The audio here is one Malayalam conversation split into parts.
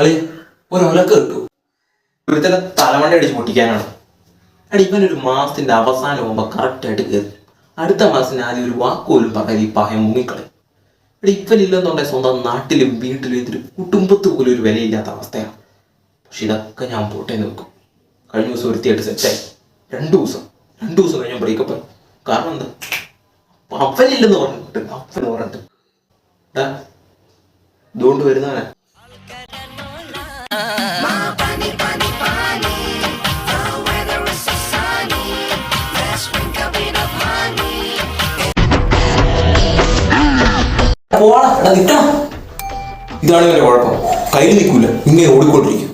അളി ഒരു ഒലക്ക് കിട്ടും. ഇവിടുത്തെ തലമണ്ട അടിച്ച് പൊട്ടിക്കാനാണ്. അടി ഇവനൊരു മാസത്തിന്റെ അവസാനം ആകുമ്പോൾ കറക്റ്റായിട്ട് കയറി. അടുത്ത മാസത്തിന് ആദ്യം ഒരു വാക്കുപോലും പറയാൻ ഈ പഹയം മുങ്ങിക്കളയും. എടി ഇവനില്ലെന്നുണ്ടെങ്കിൽ സ്വന്തം നാട്ടിലും വീട്ടിലും ഇതിൽ കുടുംബത്ത് പോലും ഒരു വിലയില്ലാത്ത അവസ്ഥയാണ്. പക്ഷെ ഇതൊക്കെ ഞാൻ പോട്ടെ നോക്കും. കഴിഞ്ഞ ദിവസം ഒരുത്തിയായിട്ട് സെറ്റായി. രണ്ടു ദിവസം കഴിഞ്ഞ ബ്രേക്കപ്പ്. കാരണം എന്താ? അവനില്ലെന്ന് പറഞ്ഞിട്ട് ഇതുകൊണ്ട് വരുന്നവനാ. ഇതാണ് ഇവന്റെ കുഴപ്പം. കയ്യിൽ നിൽക്കൂല, ഇങ്ങനെ ഓടിക്കൊണ്ടിരിക്കും.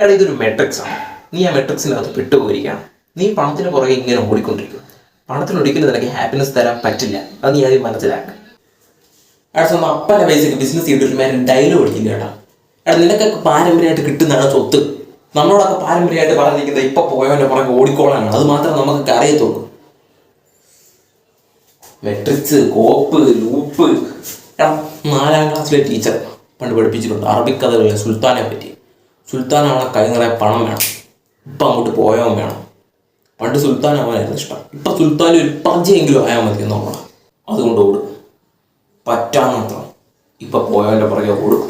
എടാ ഇതൊരു മെട്രിക്സ് ആണ്. നീ ആ മെട്രിക്സിനകത്ത് പെട്ടുപോയിരിക്കുകയാണ്. നീ പണത്തിന് പുറകെ ഇങ്ങനെ ഓടിക്കൊണ്ടിരിക്കും. പണത്തിന് ഒരിക്കലും നിനക്ക് ഹാപ്പിനെസ് തരാൻ പറ്റില്ല. അത് നീ ആദ്യം മനസ്സിലാക്കുക. എടാ സ്വന്തം അപ്പൻ്റെ പൈസക്ക് ബിസിനസ് ചെയ്തിട്ട് മേലെ ഡയലോഗ് അടിക്കില്ല കേട്ടോ. എടാ നിനക്കൊക്കെ പാരമ്പര്യമായിട്ട് കിട്ടുന്നതാണ് സ്വത്ത്. നമ്മളോടൊക്കെ പാരമ്പര്യമായിട്ട് പറഞ്ഞിരിക്കുന്നത് ഇപ്പൊ പോയവന്റെ പുറകെ ഓടിക്കോളാനാണ്. അത് മാത്രമേ നമുക്കൊക്കെ അറിയത്തുള്ളൂ. മെട്രിക്സ്, കോപ്പ്, ലൂപ്പ്. എടാ 4ാം ക്ലാസ്സിലെ ടീച്ചർ പണ്ട് പഠിപ്പിച്ചിട്ടുണ്ട് അറബിക്കഥകളിലെ സുൽത്താനെ പറ്റി. സുൽത്താൻ അവളെ കൈ നിറയെ പണം വേണം. ഇപ്പം അങ്ങോട്ട് പോയവൻ വേണം. പണ്ട് സുൽത്താൻ അവനായിരുന്നു ഇഷ്ടം. ഇപ്പം സുൽത്താൻ ഒരു പഞ്ചെങ്കിലും ആയാൽ മതി എന്നുള്ളതാണ്. അതുകൊണ്ട് ഓടും. പറ്റാൻ മാത്രം ഇപ്പം പോയവൻ്റെ പുറകെ ഓടും.